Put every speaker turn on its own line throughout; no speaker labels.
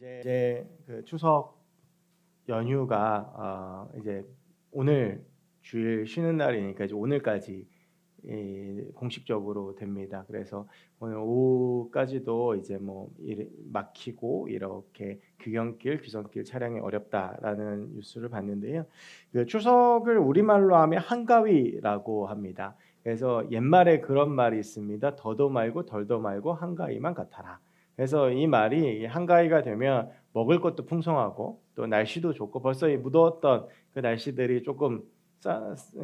이제 그 추석 연휴가 이제 오늘 주일 쉬는 날이니까 이제 오늘까지 공식적으로 됩니다. 그래서 오늘 오후까지도 이제 뭐 막히고 이렇게 귀경길, 귀성길 차량이 어렵다라는 뉴스를 봤는데요. 그 추석을 우리말로 하면 한가위라고 합니다. 그래서 옛말에 그런 말이 있습니다. 더도 말고 덜도 말고 한가위만 같아라. 그래서 이 말이 한가위가 되면 먹을 것도 풍성하고 또 날씨도 좋고 벌써 이 무더웠던 그 날씨들이 조금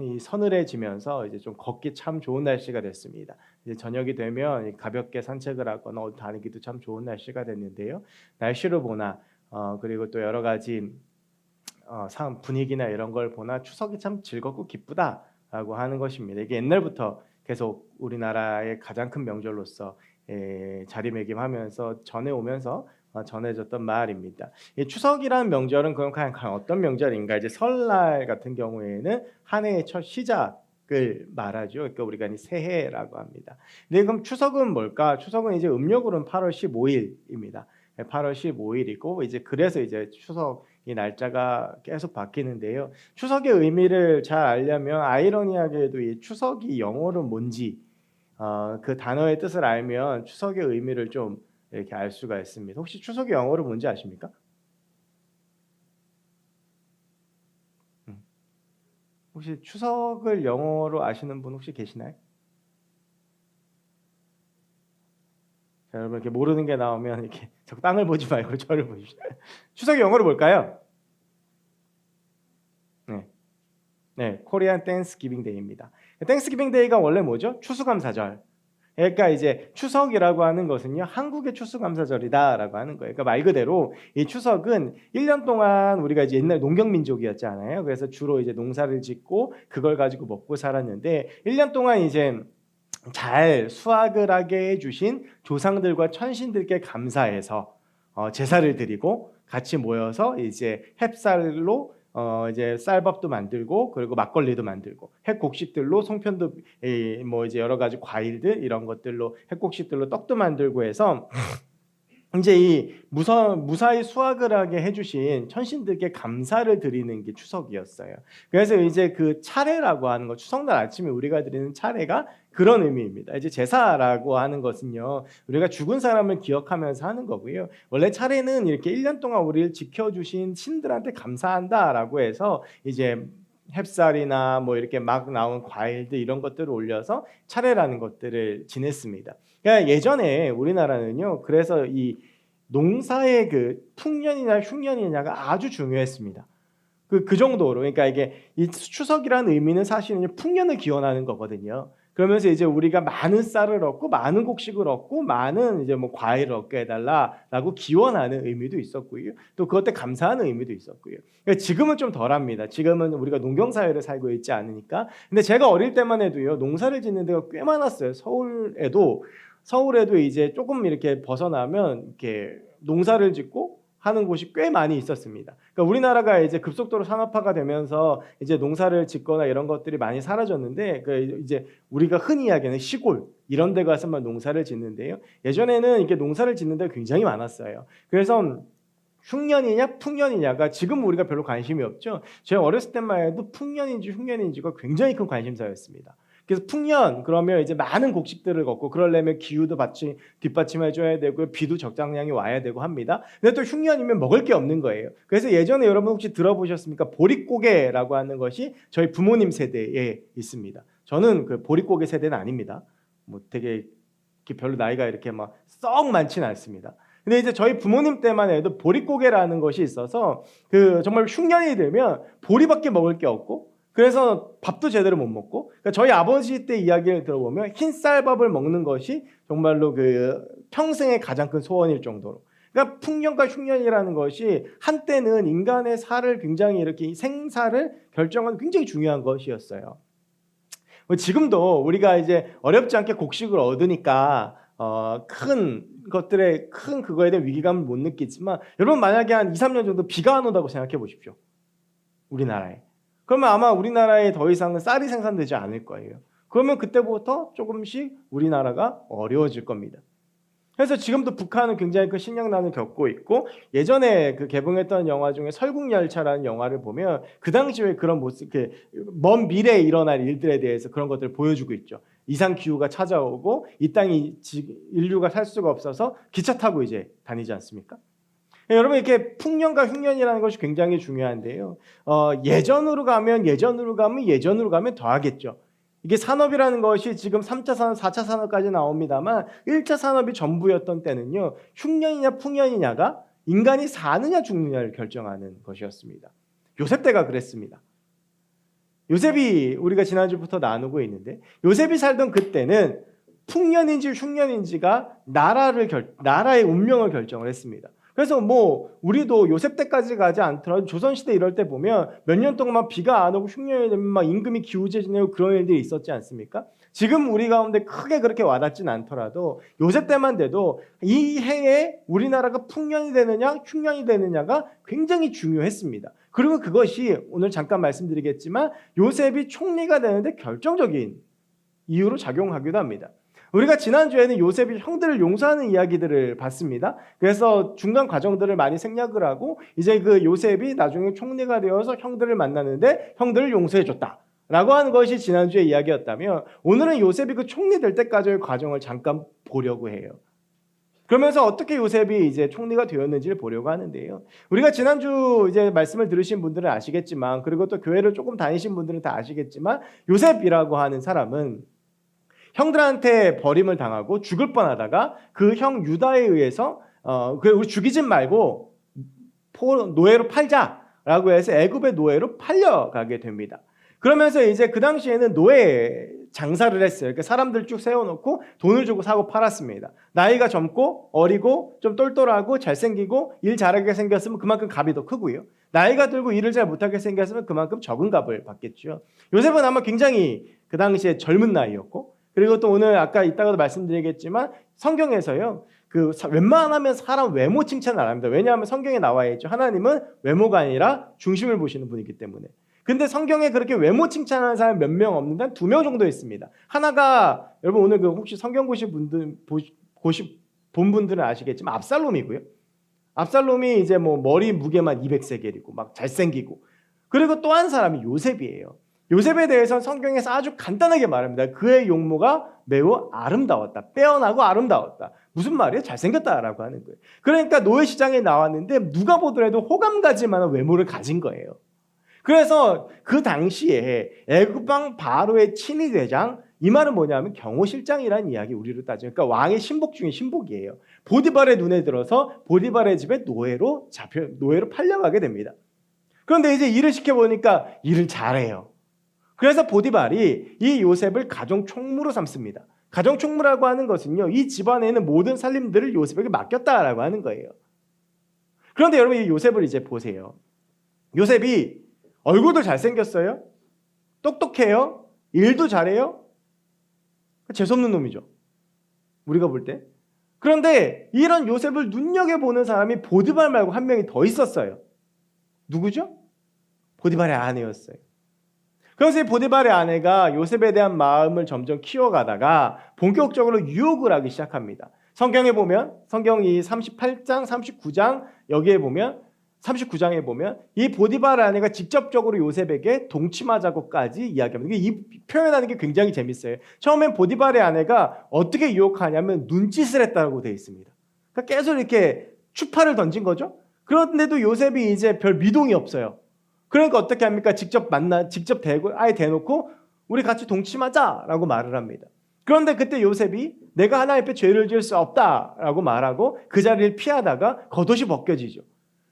이 서늘해지면서 이제 좀 걷기 참 좋은 날씨가 됐습니다. 이제 저녁이 되면 가볍게 산책을 하거나 어디 다니기도 참 좋은 날씨가 됐는데요. 날씨를 보나 그리고 또 여러 가지 분위기나 이런 걸 보나 추석이 참 즐겁고 기쁘다라고 하는 것입니다. 이게 옛날부터 계속 우리나라의 가장 큰 명절로서 자리매김하면서 전해오면서 전해졌던 말입니다. 이 추석이라는 명절은 그럼 그냥 어떤 명절인가? 이제 설날 같은 경우에는 한 해의 첫 시작을 말하죠. 그러니까 우리가 새해라고 합니다. 근데 그럼 추석은 뭘까? 추석은 이제 음력으로는 8월 15일입니다. 8월 15일이고 이제 그래서 이제 추석 이 날짜가 계속 바뀌는데요. 추석의 의미를 잘 알려면 아이러니하게도 이 추석이 영어로 뭔지 그 단어의 뜻을 알면 추석의 의미를 좀 이렇게 알 수가 있습니다. 혹시 추석이 영어로 뭔지 아십니까? 음. 혹시 추석을 영어로 아시는 분 혹시 계시나요? 자, 여러분 이렇게 모르는 게 나오면 이렇게 자꾸 땅을 보지 말고 저를 보십시오. 추석이 영어로 뭘까요? 네, 네, 코리안 땡스기빙 데이입니다. 땡스기빙 데이가 원래 뭐죠? 추수감사절. 그러니까 이제 추석이라고 하는 것은요, 한국의 추수감사절이다라고 하는 거예요. 그러니까 말 그대로 이 추석은 1년 동안 우리가 이제 옛날 농경민족이었잖아요. 그래서 주로 이제 농사를 짓고 그걸 가지고 먹고 살았는데 1년 동안 이제 잘 수확을 하게 해주신 조상들과 천신들께 감사해서 제사를 드리고 같이 모여서 이제 햅쌀로 이제 쌀밥도 만들고 그리고 막걸리도 만들고 햇곡식들로 송편도 뭐 이제 여러 가지 과일들 이런 것들로 햇곡식들로 떡도 만들고 해서 이제 이 무사히 수확을 하게 해주신 천신들께 감사를 드리는 게 추석이었어요. 그래서 이제 그 차례라고 하는 거, 추석날 아침에 우리가 드리는 차례가 그런 의미입니다. 이제 제사라고 하는 것은요, 우리가 죽은 사람을 기억하면서 하는 거고요. 원래 차례는 이렇게 1년 동안 우리를 지켜주신 신들한테 감사한다라고 해서 이제 햅쌀이나 뭐 이렇게 막 나온 과일들 이런 것들을 올려서 차례라는 것들을 지냈습니다. 그러니까 예전에 우리나라는요, 그래서 이 농사의 그 풍년이나 흉년이냐가 아주 중요했습니다. 그 정도로. 그러니까 이게 이 추석이라는 의미는 사실은 풍년을 기원하는 거거든요. 그러면서 이제 우리가 많은 쌀을 얻고 많은 곡식을 얻고 많은 이제 뭐 과일을 얻게 해달라라고 기원하는 의미도 있었고요. 또 그것 때 감사하는 의미도 있었고요. 그러니까 지금은 좀 덜합니다. 지금은 우리가 농경 사회를 살고 있지 않으니까. 근데 제가 어릴 때만 해도요, 농사를 짓는 데가 꽤 많았어요. 서울에도 이제 조금 이렇게 벗어나면 이렇게 농사를 짓고 하는 곳이 꽤 많이 있었습니다. 그러니까 우리나라가 이제 급속도로 산업화가 되면서 이제 농사를 짓거나 이런 것들이 많이 사라졌는데 그 이제 우리가 흔히 이야기하는 시골 이런 데 가서만 농사를 짓는데요. 예전에는 이렇게 농사를 짓는 데가 굉장히 많았어요. 그래서 흉년이냐 풍년이냐가 지금 우리가 별로 관심이 없죠. 제가 어렸을 때만 해도 풍년인지 흉년인지가 굉장히 큰 관심사였습니다. 그래서 풍년 그러면 이제 많은 곡식들을 걷고 그러려면 기후도 뒷받침해 줘야 되고 비도 적당량이 와야 되고 합니다. 근데 또 흉년이면 먹을 게 없는 거예요. 그래서 예전에 여러분 혹시 들어보셨습니까? 보릿고개라고 하는 것이 저희 부모님 세대에 있습니다. 저는 그 보릿고개 세대는 아닙니다. 뭐 되게 별로 나이가 이렇게 막 썩 많지는 않습니다. 근데 이제 저희 부모님 때만 해도 보릿고개라는 것이 있어서 그 정말 흉년이 되면 보리밖에 먹을 게 없고 그래서 밥도 제대로 못 먹고 그러니까 저희 아버지 때 이야기를 들어보면 흰쌀밥을 먹는 것이 정말로 그 평생의 가장 큰 소원일 정도로 그러니까 풍년과 흉년이라는 것이 한때는 인간의 살을 굉장히 이렇게 생사를 결정하는 굉장히 중요한 것이었어요. 지금도 우리가 이제 어렵지 않게 곡식을 얻으니까 큰 것들의 큰 그거에 대한 위기감을 못 느끼지만 여러분 만약에 한 2, 3년 정도 비가 안 온다고 생각해 보십시오. 우리나라에. 그러면 아마 우리나라에 더 이상은 쌀이 생산되지 않을 거예요. 그러면 그때부터 조금씩 우리나라가 어려워질 겁니다. 그래서 지금도 북한은 굉장히 큰 식량난을 겪고 있고, 예전에 그 개봉했던 영화 중에 설국열차라는 영화를 보면 그 당시에 그런 모습, 먼 미래에 일어날 일들에 대해서 그런 것들을 보여주고 있죠. 이상 기후가 찾아오고 이 땅이 인류가 살 수가 없어서 기차 타고 이제 다니지 않습니까? 여러분, 이렇게 풍년과 흉년이라는 것이 굉장히 중요한데요. 예전으로 가면 더 하겠죠. 이게 산업이라는 것이 지금 3차 산업, 4차 산업까지 나옵니다만 1차 산업이 전부였던 때는요, 흉년이냐 풍년이냐가 인간이 사느냐 죽느냐를 결정하는 것이었습니다. 요셉 때가 그랬습니다. 요셉이 우리가 지난주부터 나누고 있는데, 요셉이 살던 그때는 풍년인지 흉년인지가 나라의 운명을 결정을 했습니다. 그래서 뭐 우리도 요셉 때까지 가지 않더라도 조선시대 이럴 때 보면 몇 년 동안 막 비가 안 오고 흉년이 되면 막 임금이 기우제 지내고 그런 일들이 있었지 않습니까? 지금 우리 가운데 크게 그렇게 와닿진 않더라도 요셉 때만 돼도 이 해에 우리나라가 풍년이 되느냐 흉년이 되느냐가 굉장히 중요했습니다. 그리고 그것이 오늘 잠깐 말씀드리겠지만 요셉이 총리가 되는데 결정적인 이유로 작용하기도 합니다. 우리가 지난주에는 요셉이 형들을 용서하는 이야기들을 봤습니다. 그래서 중간 과정들을 많이 생략을 하고 이제 그 요셉이 나중에 총리가 되어서 형들을 만나는데 형들을 용서해줬다 라고 하는 것이 지난주의 이야기였다면, 오늘은 요셉이 그 총리 될 때까지의 과정을 잠깐 보려고 해요. 그러면서 어떻게 요셉이 이제 총리가 되었는지를 보려고 하는데요. 우리가 지난주 이제 말씀을 들으신 분들은 아시겠지만, 그리고 또 교회를 조금 다니신 분들은 다 아시겠지만, 요셉이라고 하는 사람은 형들한테 버림을 당하고 죽을 뻔하다가 그 형 유다에 의해서 우리 죽이지 말고 노예로 팔자라고 해서 애굽의 노예로 팔려가게 됩니다. 그러면서 이제 그 당시에는 노예 장사를 했어요. 그러니까 사람들 쭉 세워놓고 돈을 주고 사고 팔았습니다. 나이가 젊고 어리고 좀 똘똘하고 잘생기고 일 잘하게 생겼으면 그만큼 값이 더 크고요. 나이가 들고 일을 잘 못하게 생겼으면 그만큼 적은 값을 받겠죠. 요셉은 아마 굉장히 그 당시에 젊은 나이였고, 그리고 또 오늘 아까 이따가도 말씀드리겠지만 성경에서요, 웬만하면 사람 외모 칭찬을 안 합니다. 왜냐하면 성경에 나와 있죠. 하나님은 외모가 아니라 중심을 보시는 분이기 때문에. 근데 성경에 그렇게 외모 칭찬하는 사람 몇 명 없는데 한 2명 정도 있습니다. 하나가 여러분 오늘 혹시 성경 보신 분들 본 분들은 아시겠지만 압살롬이고요. 압살롬이 이제 뭐 머리 무게만 200세겔이고 막 잘생기고, 그리고 또 한 사람이 요셉이에요. 요셉에 대해서는 성경에서 아주 간단하게 말합니다. 그의 용모가 매우 아름다웠다. 빼어나고 아름다웠다. 무슨 말이에요? 잘생겼다라고 하는 거예요. 그러니까 노예시장에 나왔는데 누가 보더라도 호감 가질 만한 외모를 가진 거예요. 그래서 그 당시에 애굽왕 바로의 친위 대장, 이 말은 뭐냐면 경호실장이라는 이야기, 우리로 따지면 그러니까 왕의 신복 중에 신복이에요. 보디발의 눈에 들어서 보디발의 집에 노예로 팔려가게 됩니다. 그런데 이제 일을 시켜보니까 일을 잘해요. 그래서 보디발이 이 요셉을 가정총무로 삼습니다. 가정총무라고 하는 것은요, 이 집안에 있는 모든 살림들을 요셉에게 맡겼다라고 하는 거예요. 그런데 여러분, 이 요셉을 이제 보세요. 요셉이 얼굴도 잘생겼어요. 똑똑해요. 일도 잘해요. 재수없는 놈이죠, 우리가 볼 때. 그런데 이런 요셉을 눈여겨보는 사람이 보디발 말고 한 명이 더 있었어요. 누구죠? 보디발의 아내였어요. 그래서 이 보디발의 아내가 요셉에 대한 마음을 점점 키워가다가 본격적으로 유혹을 하기 시작합니다. 성경에 보면, 성경이 38장, 39장 여기에 보면, 39장에 보면 이 보디발 아내가 직접적으로 요셉에게 동침하자고까지 이야기합니다. 이 표현하는 게 굉장히 재밌어요. 처음엔 보디발의 아내가 어떻게 유혹하냐면 눈짓을 했다고 되어 있습니다. 그러니까 계속 이렇게 추파를 던진 거죠. 그런데도 요셉이 이제 별 미동이 없어요. 그러니까 어떻게 합니까? 직접 대고 아예 대놓고 우리 같이 동침하자라고 말을 합니다. 그런데 그때 요셉이 내가 하나님 앞에 죄를 지을 수 없다라고 말하고 그 자리를 피하다가 겉옷이 벗겨지죠.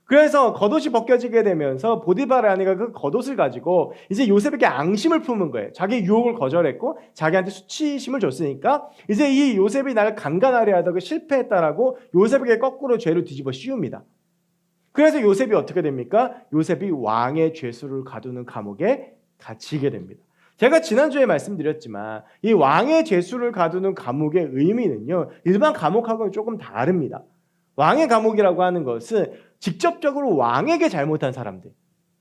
그래서 겉옷이 벗겨지게 되면서 보디발의 아내가 그 겉옷을 가지고 이제 요셉에게 앙심을 품은 거예요. 자기 유혹을 거절했고 자기한테 수치심을 줬으니까 이제 이 요셉이 나를 강간하려 하다가 실패했다라고 요셉에게 거꾸로 죄를 뒤집어 씌웁니다. 그래서 요셉이 어떻게 됩니까? 요셉이 왕의 죄수를 가두는 감옥에 갇히게 됩니다. 제가 지난주에 말씀드렸지만 이 왕의 죄수를 가두는 감옥의 의미는요, 일반 감옥하고는 조금 다릅니다. 왕의 감옥이라고 하는 것은 직접적으로 왕에게 잘못한 사람들,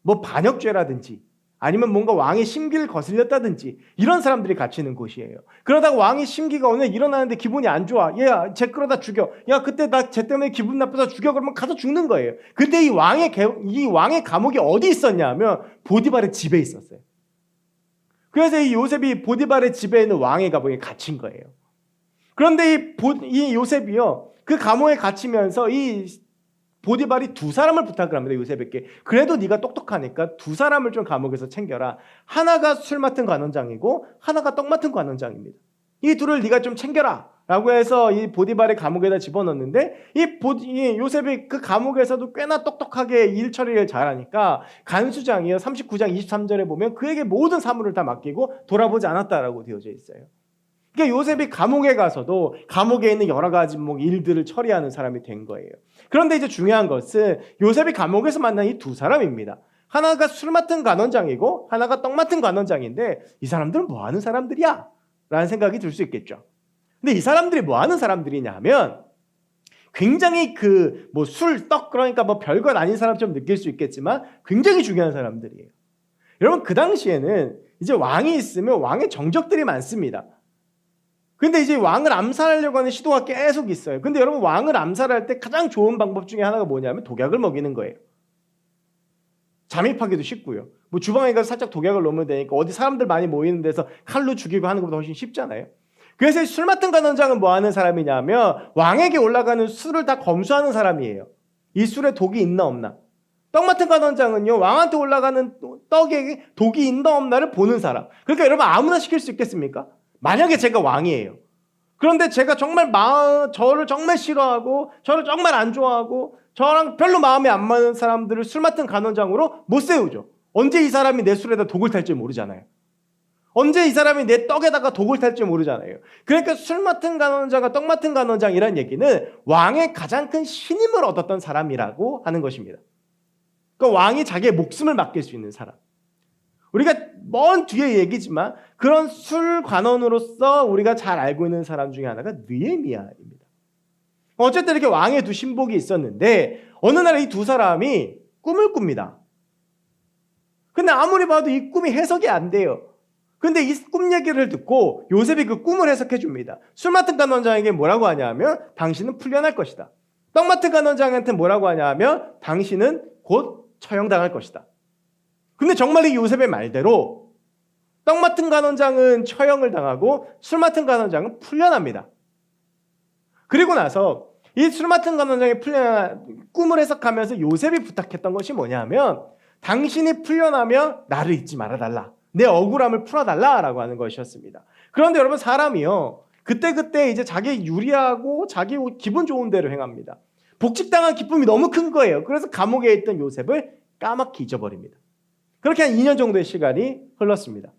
뭐 반역죄라든지 아니면 뭔가 왕의 심기를 거슬렸다든지 이런 사람들이 갇히는 곳이에요. 그러다가 왕의 심기가 오늘 일어나는데 기분이 안 좋아. 얘 쟤 끌어다 죽여. 야 그때 나 쟤 때문에 기분 나빠서 죽여. 그러면 가서 죽는 거예요. 근데 이 왕의 감옥이 어디 있었냐 하면 보디발의 집에 있었어요. 그래서 이 요셉이 보디발의 집에 있는 왕의 감옥에 갇힌 거예요. 그런데 이 요셉이요, 그 감옥에 갇히면서 이 보디발이 두 사람을 부탁을 합니다. 요셉에게. 그래도 네가 똑똑하니까 두 사람을 좀 감옥에서 챙겨라. 하나가 술 맡은 관원장이고 하나가 떡 맡은 관원장입니다. 이 둘을 네가 좀 챙겨라 라고 해서 이 보디발의 감옥에다 집어넣는데 이 요셉이 그 감옥에서도 꽤나 똑똑하게 일 처리를 잘하니까 간수장이요, 39장 23절에 보면 그에게 모든 사물을 다 맡기고 돌아보지 않았다라고 되어져 있어요. 그러니까 요셉이 감옥에 가서도 감옥에 있는 여러 가지 일들을 처리하는 사람이 된 거예요. 그런데 이제 중요한 것은 요셉이 감옥에서 만난 이 두 사람입니다. 하나가 술 맡은 관원장이고 하나가 떡 맡은 관원장인데 이 사람들은 뭐 하는 사람들이야? 라는 생각이 들 수 있겠죠. 근데 이 사람들이 뭐 하는 사람들이냐 하면 굉장히 술, 떡 그러니까 별것 아닌 사람처럼 느낄 수 있겠지만 굉장히 중요한 사람들이에요. 여러분 그 당시에는 이제 왕이 있으면 왕의 정적들이 많습니다. 근데 이제 왕을 암살하려고 하는 시도가 계속 있어요. 근데 여러분 왕을 암살할 때 가장 좋은 방법 중에 하나가 뭐냐면 독약을 먹이는 거예요. 잠입하기도 쉽고요. 주방에 가서 살짝 독약을 넣으면 되니까 어디 사람들 많이 모이는 데서 칼로 죽이고 하는 것보다 훨씬 쉽잖아요. 그래서 술 맡은 관원장은 뭐 하는 사람이냐면 왕에게 올라가는 술을 다 검수하는 사람이에요. 이 술에 독이 있나 없나. 떡 맡은 관원장은요, 왕한테 올라가는 떡에 독이 있나 없나를 보는 사람. 그러니까 여러분 아무나 시킬 수 있겠습니까? 만약에 제가 왕이에요. 그런데 제가 정말 저를 정말 싫어하고 저를 정말 안 좋아하고 저랑 별로 마음에 안 맞는 사람들을 술 맡은 간원장으로 못 세우죠. 언제 이 사람이 내 술에다 독을 탈지 모르잖아요. 언제 이 사람이 내 떡에다가 독을 탈지 모르잖아요. 그러니까 술 맡은 간원장과 떡 맡은 간원장이라는 얘기는 왕의 가장 큰 신임을 얻었던 사람이라고 하는 것입니다. 그러니까 왕이 자기의 목숨을 맡길 수 있는 사람. 우리가 먼 뒤의 얘기지만 그런 술 관원으로서 우리가 잘 알고 있는 사람 중에 하나가 느헤미야입니다. 어쨌든 이렇게 왕의 두 신복이 있었는데 어느 날 이 두 사람이 꿈을 꿉니다. 근데 아무리 봐도 이 꿈이 해석이 안 돼요. 근데 이 꿈 얘기를 듣고 요셉이 그 꿈을 해석해 줍니다. 술 맡은 간원장에게 뭐라고 하냐면 당신은 풀려날 것이다. 떡 맡은 간원장한테 뭐라고 하냐면 당신은 곧 처형당할 것이다. 근데 정말 이 요셉의 말대로 떡 맡은 간원장은 처형을 당하고 술 맡은 간원장은 풀려납니다. 그리고 나서 이 술 맡은 간원장의 꿈을 해석하면서 요셉이 부탁했던 것이 뭐냐면 당신이 풀려나면 나를 잊지 말아달라. 내 억울함을 풀어달라라고 하는 것이었습니다. 그런데 여러분 사람이요, 그때 이제 자기 유리하고 자기 기분 좋은 대로 행합니다. 복직당한 기쁨이 너무 큰 거예요. 그래서 감옥에 있던 요셉을 까맣게 잊어버립니다. 그렇게 한 2년 정도의 시간이 흘렀습니다.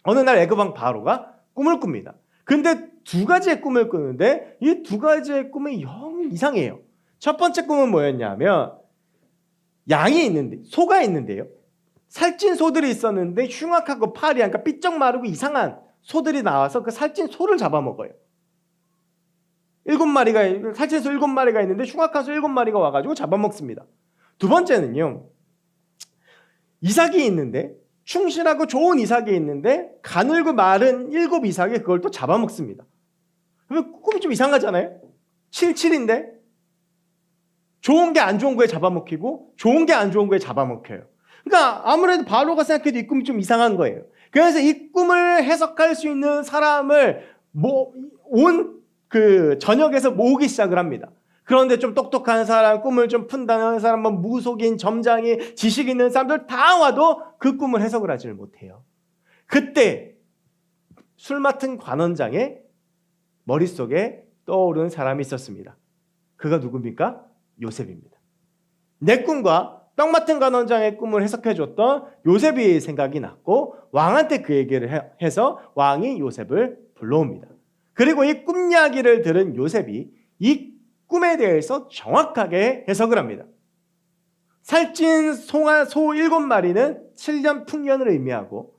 어느 날 애굽왕 바로가 꿈을 꿉니다. 근데 두 가지의 꿈을 꾸는데 이 두 가지의 꿈이 영 이상해요. 첫 번째 꿈은 뭐였냐면 양이 있는데, 소가 있는데요, 살찐 소들이 있었는데 흉악하고 파리한, 그러니까 삐쩍 마르고 이상한 소들이 나와서 그 살찐 소를 잡아먹어요. 7마리가, 살찐 소 7마리가 있는데 흉악한 소 7마리가 와가지고 잡아먹습니다. 두 번째는요, 이삭이 있는데, 충실하고 좋은 이삭이 있는데 가늘고 마른 7 이삭이 그걸 또 잡아먹습니다. 그러면 꿈이 좀 이상하잖아요. 77인데 좋은 게 안 좋은 거에 잡아먹히고 좋은 게 안 좋은 거에 잡아먹혀요. 그러니까 아무래도 바로가 생각해도 이 꿈이 좀 이상한 거예요. 그래서 이 꿈을 해석할 수 있는 사람을 온 그 전역에서 모으기 시작을 합니다. 그런데 좀 똑똑한 사람, 꿈을 좀 푼다는 사람, 무속인, 점장이, 지식 있는 사람들 다 와도 그 꿈을 해석을 하지를 못해요. 그때 술 맡은 관원장의 머릿속에 떠오르는 사람이 있었습니다. 그가 누굽니까? 요셉입니다. 내 꿈과 떡 맡은 관원장의 꿈을 해석해줬던 요셉이 생각이 났고 왕한테 그 얘기를 해서 왕이 요셉을 불러옵니다. 그리고 이 꿈 이야기를 들은 요셉이 이 꿈에 대해서 정확하게 해석을 합니다. 살찐 소 7마리는 7년 풍년을 의미하고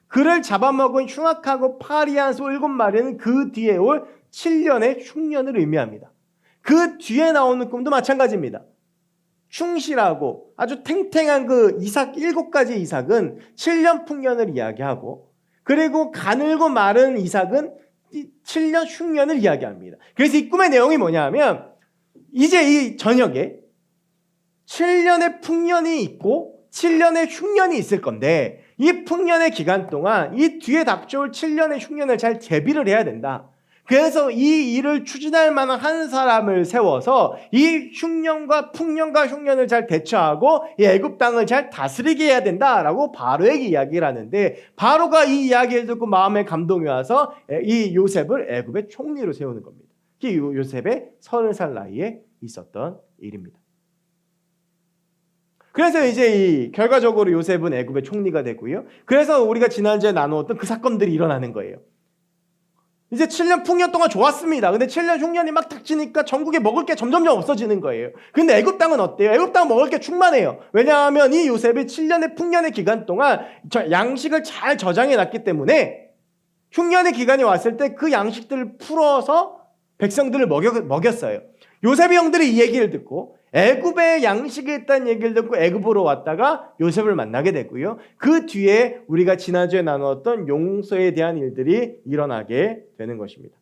그를 잡아먹은 흉악하고 파리한 소 7마리는 그 뒤에 올 7년의 흉년을 의미합니다. 그 뒤에 나오는 꿈도 마찬가지입니다. 충실하고 아주 탱탱한 그 이삭 7가지 이삭은 7년 풍년을 이야기하고, 그리고 가늘고 마른 이삭은 7년 흉년을 이야기합니다. 그래서 이 꿈의 내용이 뭐냐 하면, 이제 이 저녁에 7년의 풍년이 있고 7년의 흉년이 있을 건데, 이 풍년의 기간 동안 이 뒤에 닥쳐올 7년의 흉년을 잘 대비를 해야 된다. 그래서 이 일을 추진할 만한 한 사람을 세워서 이 흉년과 풍년과 흉년을 잘 대처하고 이 애굽 땅을 잘 다스리게 해야 된다라고 바로에게 이야기를 하는데, 바로가 이 이야기를 듣고 마음에 감동이 와서 이 요셉을 애굽의 총리로 세우는 겁니다. 이게 요셉의 30살 나이에 있었던 일입니다. 그래서 이제 이 결과적으로 요셉은 애굽의 총리가 되고요. 그래서 우리가 지난주에 나누었던 그 사건들이 일어나는 거예요. 이제 7년 풍년 동안 좋았습니다. 근데 7년 흉년이 막 닥치니까 전국에 먹을 게 점점점 없어지는 거예요. 근데 애굽 땅은 어때요? 애굽 땅은 먹을 게 충만해요. 왜냐하면 이 요셉이 7년의 풍년의 기간 동안 양식을 잘 저장해 놨기 때문에 흉년의 기간이 왔을 때 그 양식들을 풀어서 백성들을 먹였어요. 요셉의 형들이 이 얘기를 듣고 애굽에 양식이 있다는 얘기를 듣고 애굽으로 왔다가 요셉을 만나게 되고요. 그 뒤에 우리가 지난주에 나누었던 용서에 대한 일들이 일어나게 되는 것입니다.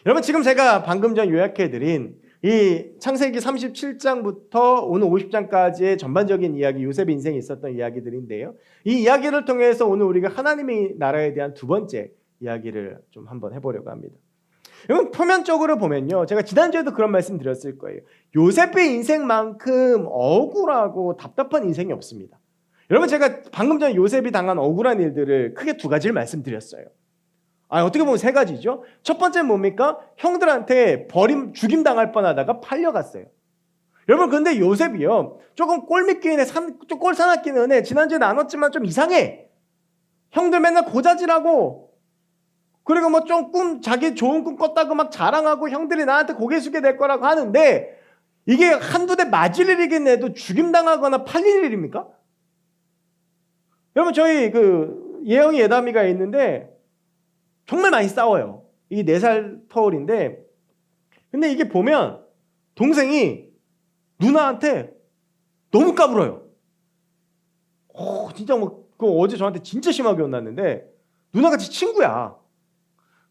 여러분, 지금 제가 방금 전 요약해드린 이 창세기 37장부터 오늘 50장까지의 전반적인 이야기, 요셉의 인생에 있었던 이야기들인데요. 이 이야기를 통해서 오늘 우리가 하나님의 나라에 대한 두 번째 이야기를 좀 한번 해보려고 합니다. 여러분, 표면적으로 보면요, 제가 지난주에도 그런 말씀 드렸을 거예요. 요셉의 인생만큼 억울하고 답답한 인생이 없습니다. 여러분, 제가 방금 전에 요셉이 당한 억울한 일들을 크게 두 가지를 말씀드렸어요. 어떻게 보면 세 가지죠. 첫 번째는 뭡니까? 형들한테 죽임 당할 뻔하다가 팔려갔어요. 여러분, 근데 요셉이요, 조금 꼴미끼는 애, 좀 꼴사납기는 애, 지난주에 나눴지만 좀 이상해. 형들 맨날 고자질하고, 그리고 뭐 좀 자기 좋은 꿈 꿨다고 막 자랑하고 형들이 나한테 고개 숙게 될 거라고 하는데, 이게 한두 대 맞을 일이긴 해도 죽임당하거나 팔릴 일입니까? 여러분, 저희 그 예영이 예담이가 있는데 정말 많이 싸워요. 이 4살 터울인데, 근데 이게 보면 동생이 누나한테 너무 까불어요. 진짜 뭐 어제 저한테 진짜 심하게 혼났는데, 누나같이 친구야.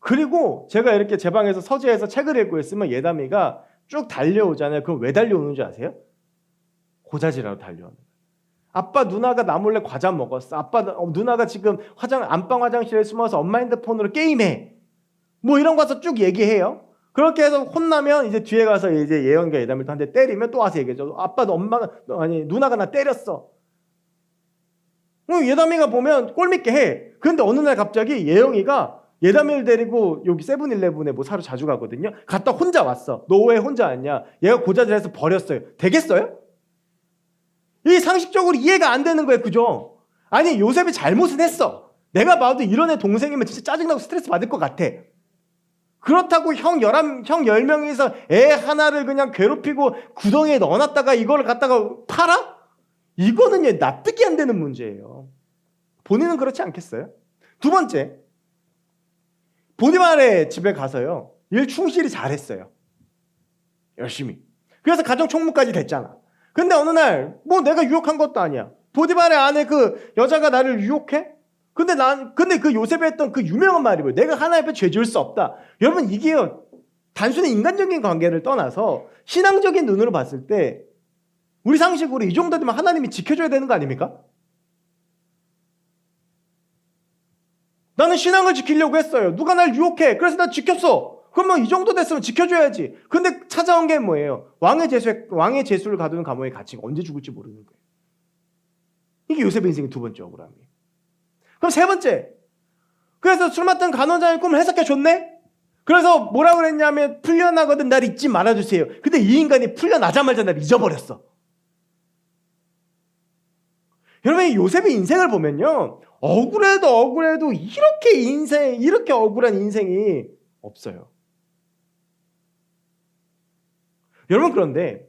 그리고 제가 이렇게 제 방에서 서재에서 책을 읽고 있으면 예담이가 쭉 달려오잖아요. 그럼 왜 달려오는 줄 아세요? 고자질하러 달려오는 거예요. 아빠, 누나가 나 몰래 과자 먹었어. 아빠, 누나가 지금 안방 화장실에 숨어서 엄마 핸드폰으로 게임해. 뭐 이런 거 와서 쭉 얘기해요. 그렇게 해서 혼나면 이제 뒤에 가서 이제 예영이가 예담이를 한 대 때리면 또 와서 얘기해줘. 아빠, 누나가 나 때렸어. 예담이가 보면 꼴밌게 해. 그런데 어느 날 갑자기 예영이가 예담이를 데리고 여기 세븐일레븐에 뭐 사러 자주 가거든요. 갔다 혼자 왔어. 너 왜 혼자 왔냐? 얘가 고자질해서 버렸어요. 되겠어요? 이게 상식적으로 이해가 안 되는 거예요. 그죠? 아니, 요셉이 잘못은 했어. 내가 봐도 이런 애 동생이면 진짜 짜증나고 스트레스 받을 것 같아. 그렇다고 형 10명이서 애 하나를 그냥 괴롭히고 구덩이에 넣어놨다가 이걸 갖다가 팔아? 이거는 얘 납득이 안 되는 문제예요. 본인은 그렇지 않겠어요? 두 번째, 보디발의 집에 가서요, 일 충실히 잘했어요. 열심히. 그래서 가정 총무까지 됐잖아. 근데 어느 날 뭐 내가 유혹한 것도 아니야. 보디발의 아내 그 여자가 나를 유혹해? 근데 그 요셉이 했던 그 유명한 말이 뭐예요? 내가 하나님 앞에 죄 지을 수 없다. 여러분, 이게요, 단순히 인간적인 관계를 떠나서 신앙적인 눈으로 봤을 때 우리 상식으로 이 정도 되면 하나님이 지켜줘야 되는 거 아닙니까? 나는 신앙을 지키려고 했어요. 누가 날 유혹해. 그래서 나 지켰어. 그러면 이 정도 됐으면 지켜줘야지. 근데 찾아온 게 뭐예요? 왕의 제수를 가두는 감옥에 갇힌 거. 언제 죽을지 모르는 거예요. 이게 요셉의 인생의 두 번째 억울함이에요. 그럼 세 번째. 그래서 술 맡은 간호자의 꿈을 해석해 줬네? 그래서 뭐라고 그랬냐면, 풀려나거든 날 잊지 말아주세요. 근데 이 인간이 풀려나자마자 날 잊어버렸어. 여러분, 이 요셉의 인생을 보면요, 억울해도 이렇게 억울한 인생이 없어요. 여러분, 그런데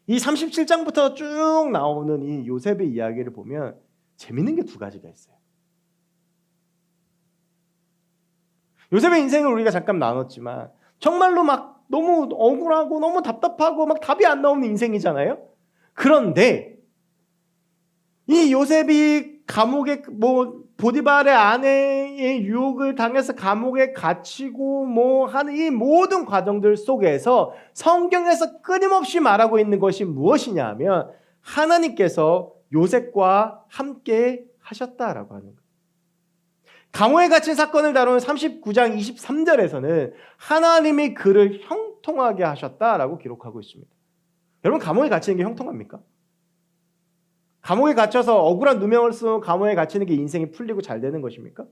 이 37장부터 쭉 나오는 이 요셉의 이야기를 보면 재밌는 게 두 가지가 있어요. 요셉의 인생을 우리가 잠깐 나눴지만 정말로 막 너무 억울하고 너무 답답하고 막 답이 안 나오는 인생이잖아요. 그런데 이 요셉이 감옥에 보디발의 아내의 유혹을 당해서 감옥에 갇히고 하는 이 모든 과정들 속에서 성경에서 끊임없이 말하고 있는 것이 무엇이냐 하면 하나님께서 요셉과 함께 하셨다라고 하는 거예요. 감옥에 갇힌 사건을 다루는 39장 23절에서는 하나님이 그를 형통하게 하셨다라고 기록하고 있습니다. 여러분, 감옥에 갇히는 게 형통합니까? 감옥에 갇혀서 억울한 누명을 쓰고 감옥에 갇히는 게 인생이 풀리고 잘 되는 것입니까?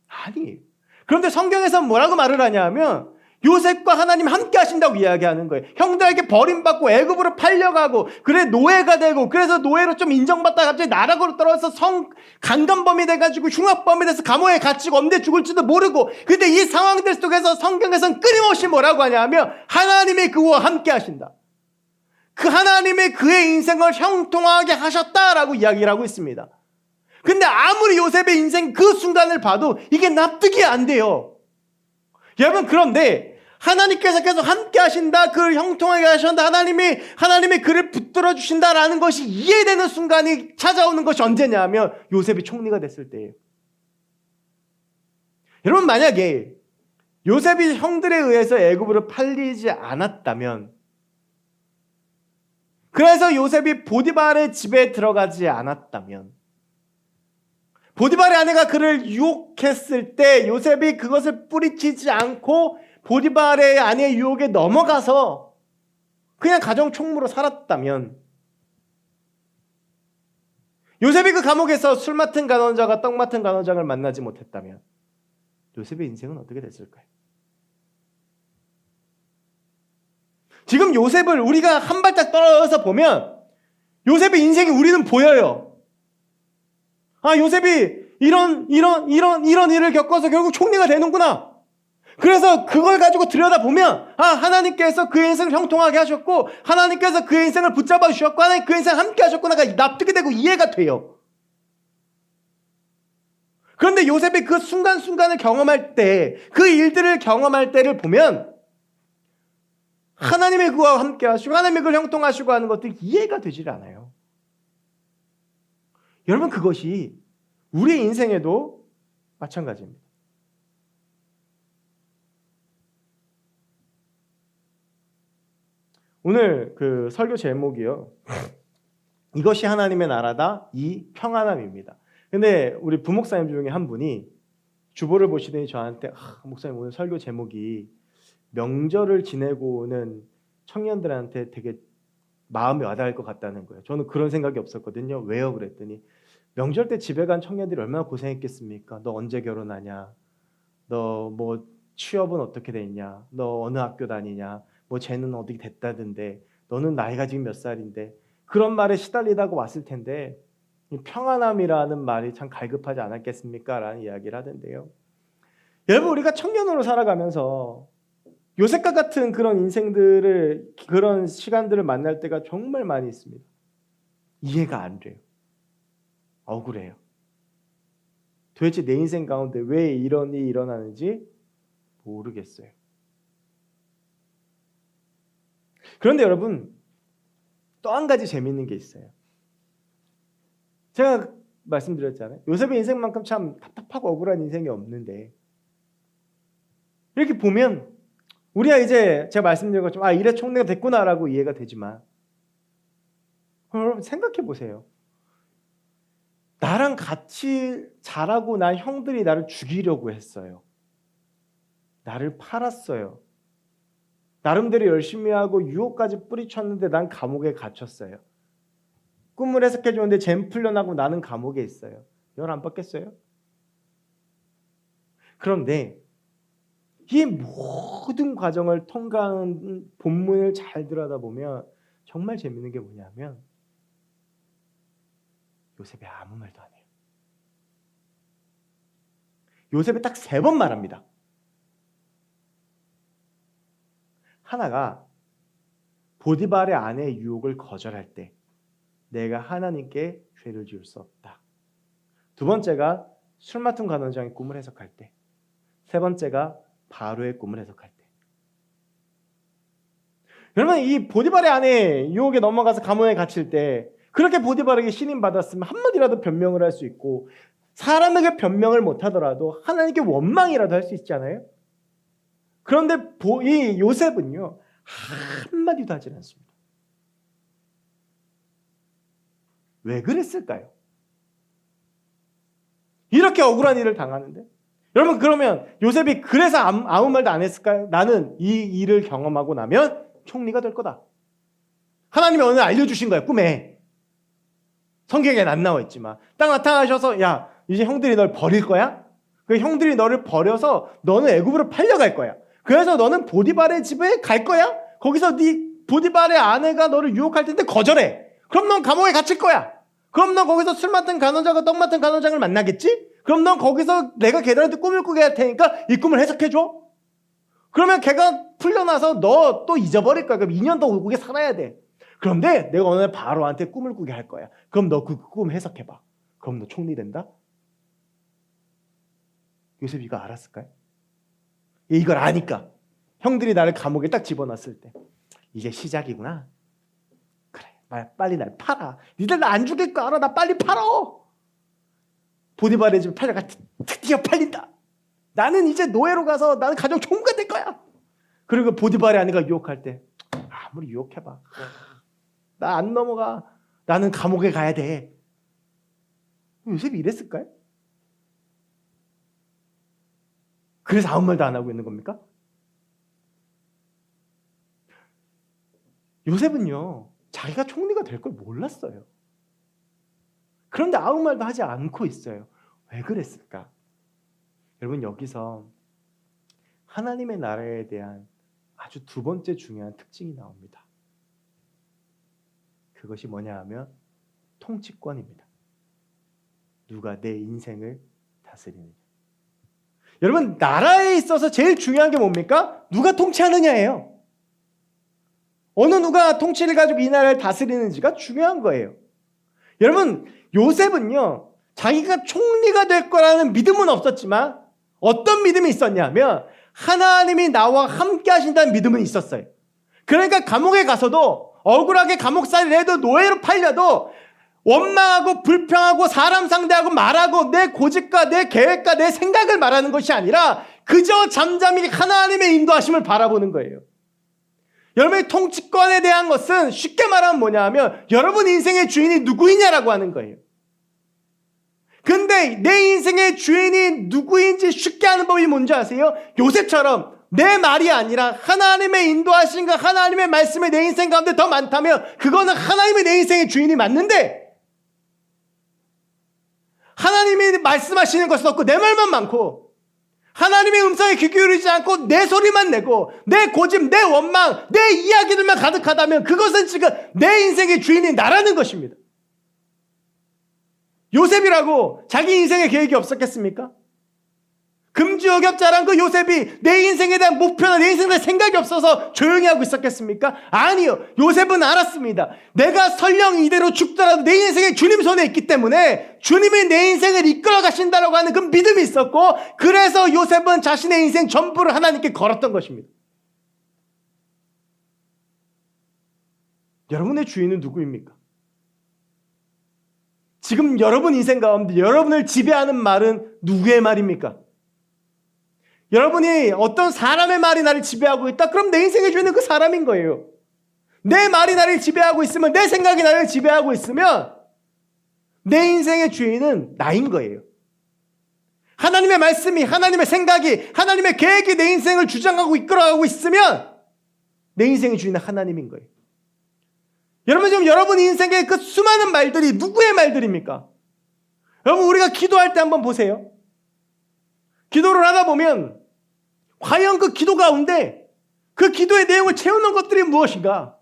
아니에요. 그런데 성경에서 뭐라고 말을 하냐 하면 요셉과 하나님 함께 하신다고 이야기하는 거예요. 형들에게 버림받고 애굽으로 팔려가고 그래 노예가 되고 그래서 노예로 좀 인정받다가 갑자기 나락으로 떨어져서 강간범이 돼가지고 흉악범이 돼서 감옥에 갇히고 언제 죽을지도 모르고 근데 이 상황들 속에서 성경에서는 끊임없이 뭐라고 하냐 하면 하나님이 그와 함께 하신다. 그 하나님이 그의 인생을 형통하게 하셨다라고 이야기를 하고 있습니다. 근데 아무리 요셉의 인생 그 순간을 봐도 이게 납득이 안 돼요. 여러분, 그런데 하나님께서 계속 함께 하신다, 그를 형통하게 하신다, 하나님이 그를 붙들어 주신다라는 것이 이해되는 순간이 찾아오는 것이 언제냐 하면 요셉이 총리가 됐을 때예요. 여러분, 만약에 요셉이 형들에 의해서 애굽으로 팔리지 않았다면, 그래서 요셉이 보디발의 집에 들어가지 않았다면, 보디발의 아내가 그를 유혹했을 때 요셉이 그것을 뿌리치지 않고 보디발의 아내의 유혹에 넘어가서 그냥 가정 총무로 살았다면, 요셉이 그 감옥에서 술 맡은 간원자가 떡 맡은 간원장을 만나지 못했다면 요셉의 인생은 어떻게 됐을까요? 지금 요셉을 우리가 한 발짝 떨어져서 보면 요셉의 인생이 우리는 보여요. 요셉이 이런 일을 겪어서 결국 총리가 되는구나. 그래서 그걸 가지고 들여다보면 하나님께서 그의 인생을 형통하게 하셨고 하나님께서 그의 인생을 붙잡아 주셨고 하나님 그의 인생을 함께 하셨구나가 납득이 되고 이해가 돼요. 그런데 요셉이 그 순간순간을 경험할 때, 그 일들을 경험할 때를 보면 하나님의 그와 함께 하시고 하나님의 그를 형통하시고 하는 것들이 이해가 되질 않아요. 여러분, 그것이 우리의 인생에도 마찬가지입니다. 오늘 그 설교 제목이요. 이것이 하나님의 나라다, 이 평안함입니다. 근데 우리 부목사님 중에 한 분이 주보를 보시더니 저한테 목사님 오늘 설교 제목이 명절을 지내고 오는 청년들한테 되게 마음이 와닿을 것 같다는 거예요. 저는 그런 생각이 없었거든요. 왜요? 그랬더니 명절 때 집에 간 청년들이 얼마나 고생했겠습니까? 너 언제 결혼하냐? 너 뭐 취업은 어떻게 됐냐? 너 어느 학교 다니냐? 뭐 쟤는 어디 됐다던데 너는 나이가 지금 몇 살인데 그런 말에 시달리다가 왔을 텐데 평안함이라는 말이 참 갈급하지 않았겠습니까? 라는 이야기를 하던데요. 여러분, 우리가 청년으로 살아가면서 요셉과 같은 그런 인생들을 그런 시간들을 만날 때가 정말 많이 있습니다. 이해가 안 돼요. 억울해요. 도대체 내 인생 가운데 왜 이런 일이 일어나는지 모르겠어요. 그런데 여러분, 또 한 가지 재미있는 게 있어요. 제가 말씀드렸잖아요. 요셉의 인생만큼 참 답답하고 억울한 인생이 없는데 이렇게 보면 우리가 이제 제가 말씀드린 것처럼 이래 총리가 됐구나라고 이해가 되지만 여러분 생각해 보세요. 나랑 같이 자라고 난 형들이 나를 죽이려고 했어요. 나를 팔았어요. 나름대로 열심히 하고 유혹까지 뿌리쳤는데 난 감옥에 갇혔어요. 꿈을 해석해 주는데 잼 풀려나고 나는 감옥에 있어요. 열 안 받겠어요? 그런데 이 모든 과정을 통과하는 본문을 잘 들여다보면 정말 재밌는 게 뭐냐면 요셉이 아무 말도 안 해요. 요셉이 딱 3번 말합니다. 하나가 보디발의 아내의 유혹을 거절할 때 내가 하나님께 죄를 지을 수 없다. 2번째가 술 맡은 간원장의 꿈을 해석할 때. 3번째가 바로의 꿈을 해석할 때. 여러분, 이 보디발의 아내 유혹에 넘어가서 감옥에 갇힐 때 그렇게 보디발에게 신임받았으면 한마디라도 변명을 할 수 있고, 사람에게 변명을 못하더라도 하나님께 원망이라도 할 수 있잖아요. 그런데 이 요셉은요, 한마디도 하지 않습니다. 왜 그랬을까요? 이렇게 억울한 일을 당하는데. 여러분, 그러면 요셉이 그래서 아무 말도 안 했을까요? 나는 이 일을 경험하고 나면 총리가 될 거다. 하나님이 오늘 알려주신 거야, 꿈에. 성경에는 안 나와 있지만 딱 나타나셔서, 야, 이제 형들이 널 버릴 거야? 그 형들이 너를 버려서 너는 애굽으로 팔려갈 거야. 그래서 너는 보디발의 집에 갈 거야? 거기서 네 보디발의 아내가 너를 유혹할 텐데 거절해. 그럼 넌 감옥에 갇힐 거야. 그럼 넌 거기서 술 맡은 간원장과 떡 맡은 간원장을 만나겠지? 그럼 넌 거기서 내가 걔들한테 꿈을 꾸게 할 테니까 이 꿈을 해석해줘. 그러면 걔가 풀려나서 너 또 잊어버릴 거야. 그럼 2년 더 울고게 살아야 돼. 그런데 내가 오늘 바로한테 꿈을 꾸게 할 거야. 그럼 너 그 꿈 해석해봐. 그럼 너 총리 된다? 요셉이 이거 알았을까요? 이걸 아니까 형들이 나를 감옥에 딱 집어넣었을 때, 이제 시작이구나. 그래, 빨리 날 팔아. 니들 나 안 죽일 거 알아. 나 빨리 팔어. 보디발의 집 팔려가 드디어 팔린다. 나는 이제 노예로 가서 나는 가정 총무가 될 거야. 그리고 보디발의 아내가 유혹할 때, 아무리 유혹해봐, 나 안 넘어가. 나는 감옥에 가야 돼. 요셉이 이랬을까요? 그래서 아무 말도 안 하고 있는 겁니까? 요셉은요, 자기가 총리가 될 걸 몰랐어요. 그런데 아무 말도 하지 않고 있어요. 왜 그랬을까? 여러분, 여기서 하나님의 나라에 대한 아주 두 번째 중요한 특징이 나옵니다. 그것이 뭐냐 하면 통치권입니다. 누가 내 인생을 다스리느냐. 여러분, 나라에 있어서 제일 중요한 게 뭡니까? 누가 통치하느냐예요. 어느 누가 통치를 가지고 이 나라를 다스리는지가 중요한 거예요. 여러분, 요셉은요, 자기가 총리가 될 거라는 믿음은 없었지만 어떤 믿음이 있었냐면 하나님이 나와 함께 하신다는 믿음은 있었어요. 그러니까 감옥에 가서도 억울하게 감옥살이를 해도 노예로 팔려도 원망하고 불평하고 사람 상대하고 말하고 내 고집과 내 계획과 내 생각을 말하는 것이 아니라 그저 잠잠히 하나님의 인도하심을 바라보는 거예요. 여러분의 통치권에 대한 것은 쉽게 말하면 뭐냐 하면 여러분 인생의 주인이 누구이냐라고 하는 거예요. 근데 내 인생의 주인이 누구인지 쉽게 하는 법이 뭔지 아세요? 요셉처럼 내 말이 아니라 하나님의 인도하심과 하나님의 말씀이 내 인생 가운데 더 많다면 그거는 하나님이 내 인생의 주인이 맞는데, 하나님이 말씀하시는 것은 없고 내 말만 많고 하나님의 음성에 귀 기울이지 않고 내 소리만 내고 내 고집, 내 원망, 내 이야기들만 가득하다면 그것은 지금 내 인생의 주인이 나라는 것입니다. 요셉이라고 자기 인생의 계획이 없었겠습니까? 금주역엽자란 그 요셉이 내 인생에 대한 목표나 내 인생에 대한 생각이 없어서 조용히 하고 있었겠습니까? 아니요. 요셉은 알았습니다. 내가 설령 이대로 죽더라도 내 인생의 주님 손에 있기 때문에 주님이 내 인생을 이끌어 가신다라고 하는 그 믿음이 있었고, 그래서 요셉은 자신의 인생 전부를 하나님께 걸었던 것입니다. 여러분의 주인은 누구입니까? 지금 여러분 인생 가운데 여러분을 지배하는 말은 누구의 말입니까? 여러분이 어떤 사람의 말이 나를 지배하고 있다? 그럼 내 인생의 주인은 그 사람인 거예요. 내 말이 나를 지배하고 있으면, 내 생각이 나를 지배하고 있으면 내 인생의 주인은 나인 거예요. 하나님의 말씀이, 하나님의 생각이, 하나님의 계획이 내 인생을 주장하고 이끌어가고 있으면 내 인생의 주인은 하나님인 거예요. 여러분, 지금 여러분 인생의 그 수많은 말들이 누구의 말들입니까? 여러분, 우리가 기도할 때 한번 보세요. 기도를 하다 보면 과연 그 기도 가운데 그 기도의 내용을 채우는 것들이 무엇인가?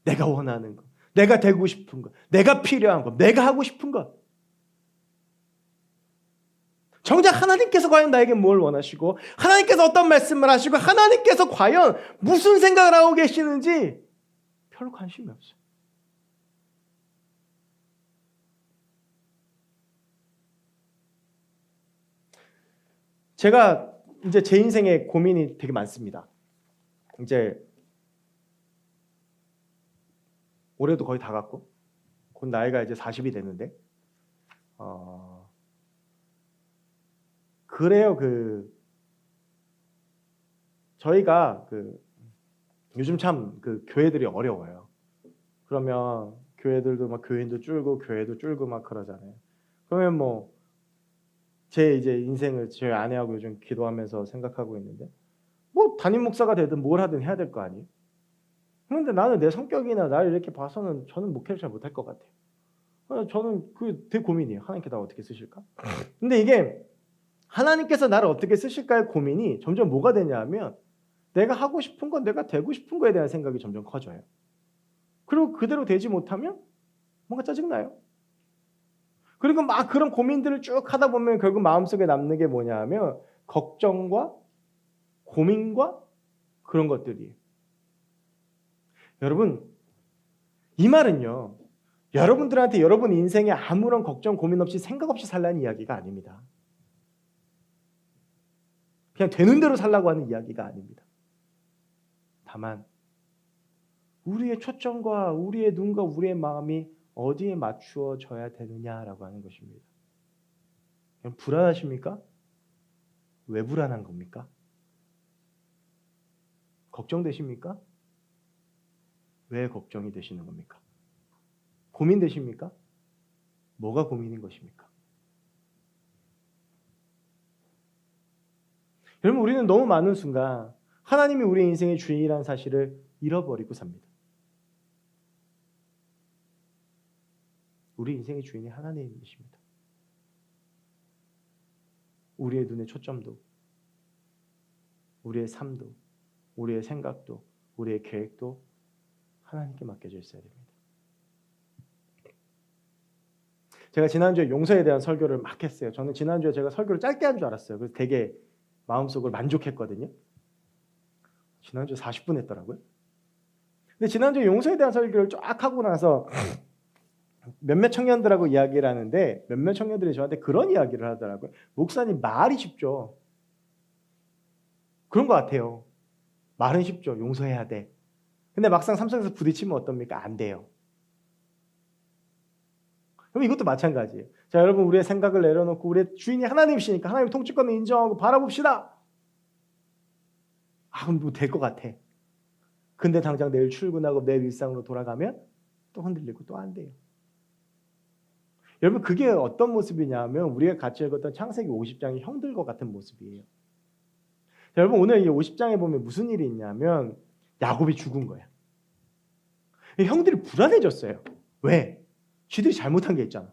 내가 원하는 것, 내가 되고 싶은 것, 내가 필요한 것, 내가 하고 싶은 것. 정작 하나님께서 과연 나에게 뭘 원하시고, 하나님께서 어떤 말씀을 하시고, 하나님께서 과연 무슨 생각을 하고 계시는지 별로 관심이 없어요. 제가 이제 제 인생에 고민이 되게 많습니다. 이제 올해도 거의 다 갔고 곧 나이가 이제 40이 됐는데 그래요. 저희가 요즘 참 교회들이 어려워요. 그러면 교회들도 막 교인도 줄고 교회도 줄고 막 그러잖아요. 그러면 뭐 제 이제 인생을 제 아내하고 요즘 기도하면서 생각하고 있는데 뭐 담임 목사가 되든 뭘 하든 해야 될 거 아니에요. 그런데 나는 내 성격이나 나를 이렇게 봐서는 저는 목회를 잘 못할 것 같아요. 저는 되게 고민이에요. 하나님께 나 어떻게 쓰실까? 근데 이게 하나님께서 나를 어떻게 쓰실까의 고민이 점점 뭐가 되냐면 내가 하고 싶은 건 내가 되고 싶은 거에 대한 생각이 점점 커져요. 그리고 그대로 되지 못하면 뭔가 짜증나요. 그리고 막 그런 고민들을 쭉 하다 보면 결국 마음속에 남는 게 뭐냐면 걱정과 고민과 그런 것들이에요. 여러분, 이 말은요. 여러분들한테 여러분 인생에 아무런 걱정 고민 없이 생각 없이 살라는 이야기가 아닙니다. 그냥 되는 대로 살라고 하는 이야기가 아닙니다. 다만 우리의 초점과 우리의 눈과 우리의 마음이 어디에 맞추어져야 되느냐라고 하는 것입니다. 불안하십니까? 왜 불안한 겁니까? 걱정되십니까? 왜 걱정이 되시는 겁니까? 고민되십니까? 뭐가 고민인 것입니까? 여러분, 우리는 너무 많은 순간 하나님이 우리 인생의 주인이라는 사실을 잃어버리고 삽니다. 우리 인생의 주인이 하나님이십니다. 우리의 눈의 초점도, 우리의 삶도, 우리의 생각도, 우리의 계획도 하나님께 맡겨져 있어야 됩니다. 제가 지난주에 용서에 대한 설교를 막 했어요. 저는 지난주에 제가 설교를 짧게 한 줄 알았어요. 그래서 되게 마음속으로 만족했거든요. 지난주에 40분 했더라고요. 근데 지난주에 용서에 대한 설교를 쫙 하고 나서 몇몇 청년들하고 이야기를 하는데 몇몇 청년들이 저한테 그런 이야기를 하더라고요. 목사님, 말이 쉽죠. 그런 것 같아요. 말은 쉽죠. 용서해야 돼. 근데 막상 삶 속에서 부딪히면 어떻습니까? 안 돼요. 그럼 이것도 마찬가지예요. 자, 여러분, 우리의 생각을 내려놓고 우리의 주인이 하나님이시니까 하나님 통치권을 인정하고 바라봅시다. 뭐 될 것 같아. 근데 당장 내일 출근하고 내 일상으로 돌아가면 또 흔들리고 또 안 돼요. 여러분, 그게 어떤 모습이냐면 우리가 같이 읽었던 창세기 50장의 형들과 같은 모습이에요. 자, 여러분, 오늘 이 50장에 보면 무슨 일이 있냐면 야곱이 죽은 거야. 형들이 불안해졌어요. 왜? 쥐들이 잘못한 게 있잖아.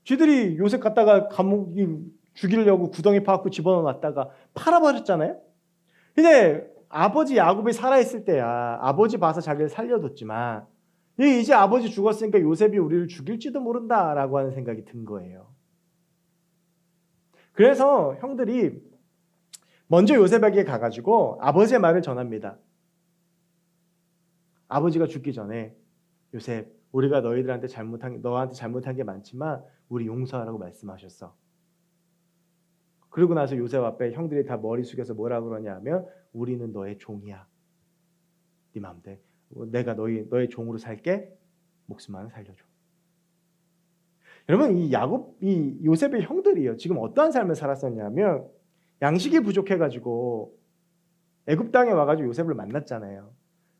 쥐들이 요셉 갖다가 감옥에 죽이려고 구덩이 파갖고 집어넣었다가 팔아버렸잖아요. 근데 아버지 야곱이 살아있을 때야 아버지 봐서 자기를 살려뒀지만 이제 아버지 죽었으니까 요셉이 우리를 죽일지도 모른다라고 하는 생각이 든 거예요. 그래서 형들이 먼저 요셉에게 가가지고 아버지의 말을 전합니다. 아버지가 죽기 전에 요셉, 우리가 너한테 잘못한 게 많지만 우리 용서하라고 말씀하셨어. 그러고 나서 요셉 앞에 형들이 다 머리 숙여서 뭐라 그러냐면 우리는 너의 종이야. 네 마음대로. 내가 너의 종으로 살게. 목숨만 살려줘. 여러분, 이 요셉의 형들이요. 지금 어떠한 삶을 살았었냐면 양식이 부족해가지고 애굽 땅에 와가지고 요셉을 만났잖아요.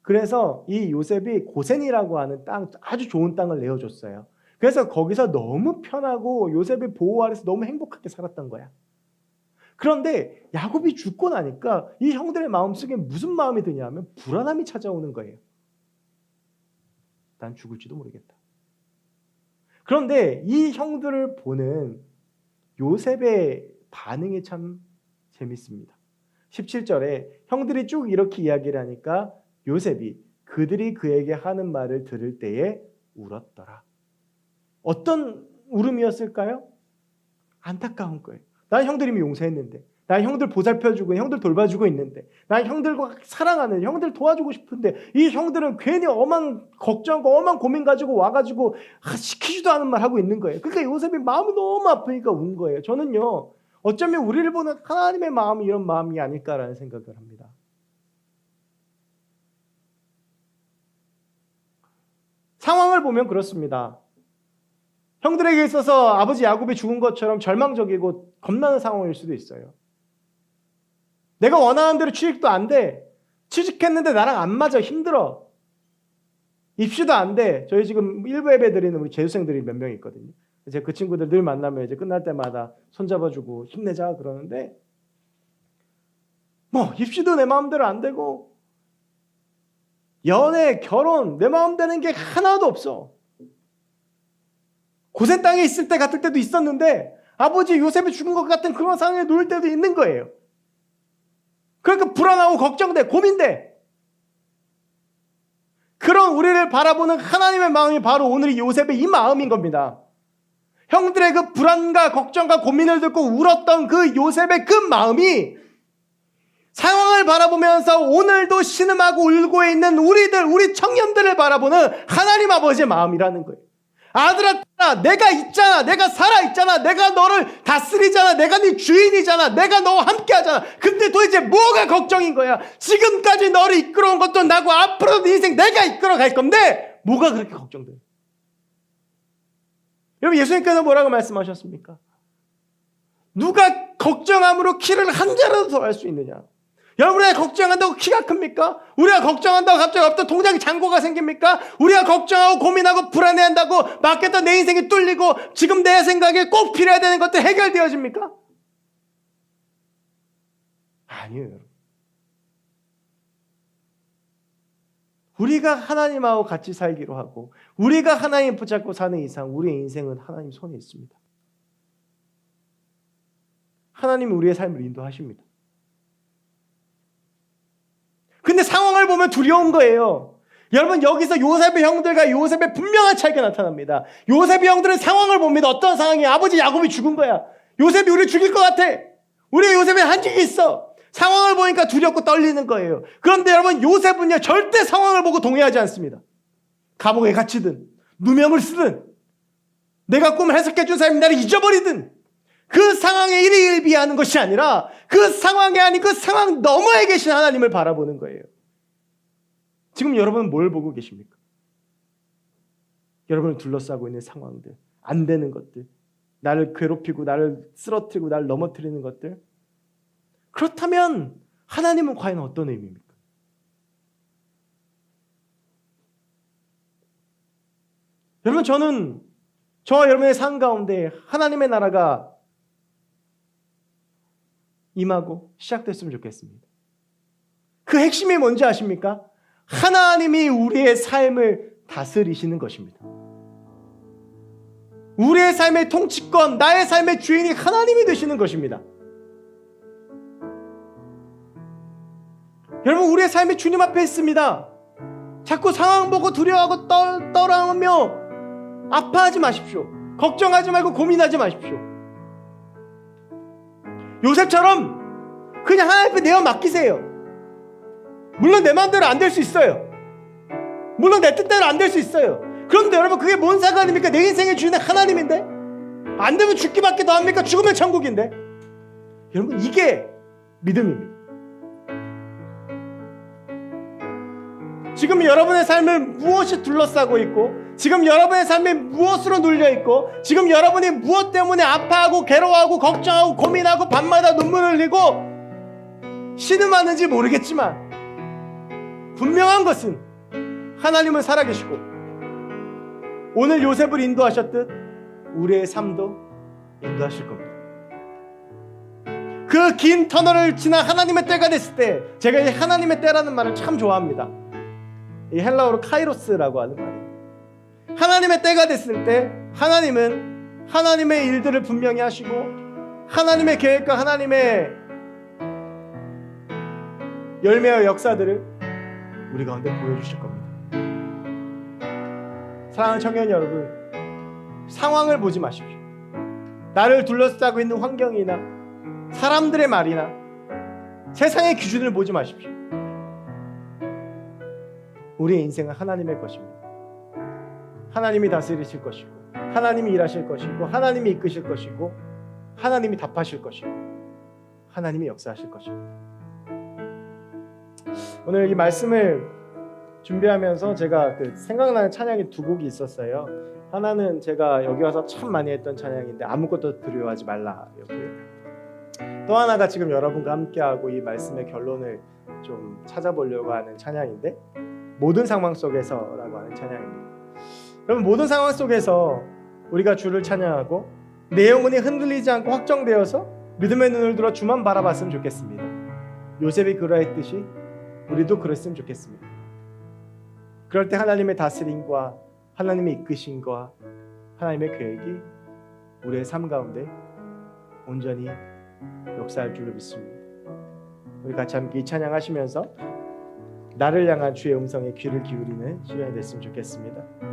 그래서 이 요셉이 고센이라고 하는 땅, 아주 좋은 땅을 내어줬어요. 그래서 거기서 너무 편하고 요셉의 보호 아래서 너무 행복하게 살았던 거야. 그런데 야곱이 죽고 나니까 이 형들의 마음속에 무슨 마음이 드냐면 불안함이 찾아오는 거예요. 난 죽을지도 모르겠다. 그런데 이 형들을 보는 요셉의 반응이 참 재밌습니다. 17절에 형들이 쭉 이렇게 이야기를 하니까 요셉이 그들이 그에게 하는 말을 들을 때에 울었더라. 어떤 울음이었을까요? 안타까운 거예요. 난 형들이 용서했는데, 난 형들 보살펴주고 형들 돌봐주고 있는데, 난 형들과 사랑하는 형들 도와주고 싶은데 이 형들은 괜히 엄한 걱정과 엄한 고민 가지고 와가지고 시키지도 않은 말 하고 있는 거예요. 그러니까 요셉이 마음이 너무 아프니까 운 거예요. 저는요 어쩌면 우리를 보는 하나님의 마음이 이런 마음이 아닐까라는 생각을 합니다. 상황을 보면 그렇습니다. 형들에게 있어서 아버지 야곱이 죽은 것처럼 절망적이고 겁나는 상황일 수도 있어요. 내가 원하는 대로 취직도 안 돼. 취직했는데 나랑 안 맞아. 힘들어. 입시도 안 돼. 저희 지금 일부 예배 드리는 우리 재수생들이 몇 명 있거든요. 이제 그 친구들 늘 만나면 이제 끝날 때마다 손잡아주고 힘내자 그러는데 뭐 입시도 내 마음대로 안 되고 연애, 결혼 내 마음 되는 게 하나도 없어. 고센 땅에 있을 때 같을 때도 있었는데 아버지 요셉이 죽은 것 같은 그런 상황에 놓일 때도 있는 거예요. 그러니까 불안하고 걱정돼, 고민돼. 그런 우리를 바라보는 하나님의 마음이 바로 오늘 요셉의 이 마음인 겁니다. 형들의 그 불안과 걱정과 고민을 듣고 울었던 그 요셉의 그 마음이 상황을 바라보면서 오늘도 신음하고 울고 있는 우리 청년들을 바라보는 하나님 아버지의 마음이라는 거예요. 아들아, 내가 있잖아. 내가 살아있잖아. 내가 너를 다스리잖아. 내가 네 주인이잖아. 내가 너와 함께 하잖아. 근데 도대체 뭐가 걱정인 거야? 지금까지 너를 이끌어온 것도 나고 앞으로도 네 인생 내가 이끌어 갈 건데 뭐가 그렇게 걱정돼? 여러분, 예수님께서 뭐라고 말씀하셨습니까? 누가 걱정함으로 키를 한 자라도 더 할 수 있느냐? 여러분, 우리가 걱정한다고 키가 큽니까? 우리가 걱정한다고 갑자기 없던 통장에 잔고가 생깁니까? 우리가 걱정하고 고민하고 불안해한다고 맡겼던 내 인생이 뚫리고 지금 내 생각에 꼭 필요해야 되는 것들 해결되어집니까? 아니에요, 여러분. 우리가 하나님하고 같이 살기로 하고 우리가 하나님 붙잡고 사는 이상 우리의 인생은 하나님 손에 있습니다. 하나님이 우리의 삶을 인도하십니다. 근데 상황을 보면 두려운 거예요. 여러분, 여기서 요셉의 형들과 요셉의 분명한 차이가 나타납니다. 요셉의 형들은 상황을 봅니다. 어떤 상황이야? 아버지 야곱이 죽은 거야. 요셉이 우리를 죽일 것 같아. 우리 요셉에 한적이 있어. 상황을 보니까 두렵고 떨리는 거예요. 그런데 여러분, 요셉은요 절대 상황을 보고 동의하지 않습니다. 감옥에 갇히든 누명을 쓰든 내가 꿈을 해석해 준 사람이 나를 잊어버리든 그 상황에 일희일비하는 것이 아니라 그 상황이 아닌 그 상황 너머에 계신 하나님을 바라보는 거예요. 지금 여러분은 뭘 보고 계십니까? 여러분을 둘러싸고 있는 상황들, 안 되는 것들, 나를 괴롭히고 나를 쓰러뜨리고 나를 넘어뜨리는 것들. 그렇다면 하나님은 과연 어떤 의미입니까? 여러분, 저는 저와 여러분의 삶 가운데 하나님의 나라가 임하고 시작됐으면 좋겠습니다. 그 핵심이 뭔지 아십니까? 하나님이 우리의 삶을 다스리시는 것입니다. 우리의 삶의 통치권, 나의 삶의 주인이 하나님이 되시는 것입니다. 여러분, 우리의 삶이 주님 앞에 있습니다. 자꾸 상황 보고 두려워하고 떨어하며 아파하지 마십시오. 걱정하지 말고 고민하지 마십시오. 요셉처럼 그냥 하나님 앞에 내어 맡기세요. 물론 내 마음대로 안 될 수 있어요. 물론 내 뜻대로 안 될 수 있어요. 그런데 여러분, 그게 뭔 상관입니까? 내 인생의 주인은 하나님인데? 안 되면 죽기밖에 더 합니까? 죽으면 천국인데? 여러분, 이게 믿음입니다. 지금 여러분의 삶을 무엇이 둘러싸고 있고, 지금 여러분의 삶이 무엇으로 눌려있고, 지금 여러분이 무엇 때문에 아파하고 괴로워하고 걱정하고 고민하고 밤마다 눈물을 흘리고 신음하는지 모르겠지만 분명한 것은 하나님은 살아계시고 오늘 요셉을 인도하셨듯 우리의 삶도 인도하실 겁니다. 그 긴 터널을 지나 하나님의 때가 됐을 때, 제가 이 하나님의 때라는 말을 참 좋아합니다. 이 헬라어로 카이로스라고 하는 말이에요. 하나님의 때가 됐을 때 하나님은 하나님의 일들을 분명히 하시고 하나님의 계획과 하나님의 열매와 역사들을 우리 가운데 보여주실 겁니다. 사랑하는 청년 여러분, 상황을 보지 마십시오. 나를 둘러싸고 있는 환경이나 사람들의 말이나 세상의 기준을 보지 마십시오. 우리의 인생은 하나님의 것입니다. 하나님이 다스리실 것이고 하나님이 일하실 것이고 하나님이 이끄실 것이고 하나님이 답하실 것이고 하나님이 역사하실 것입니다. 오늘 이 말씀을 준비하면서 제가 생각나는 찬양이 두 곡이 있었어요. 하나는 제가 여기 와서 참 많이 했던 찬양인데 아무것도 두려워하지 말라였고요. 또 하나가 지금 여러분과 함께하고 이 말씀의 결론을 좀 찾아보려고 하는 찬양인데 모든 상황 속에서라고 하는 찬양입니다. 그러면 모든 상황 속에서 우리가 주를 찬양하고 내 영혼이 흔들리지 않고 확정되어서 믿음의 눈을 들어 주만 바라봤으면 좋겠습니다. 요셉이 그러했듯이 우리도 그랬으면 좋겠습니다. 그럴 때 하나님의 다스림과 하나님의 이끄심과 하나님의 계획이 우리의 삶 가운데 온전히 역사할 줄로 믿습니다. 우리 같이 함께 이 찬양하시면서 나를 향한 주의 음성에 귀를 기울이는 시간이 됐으면 좋겠습니다.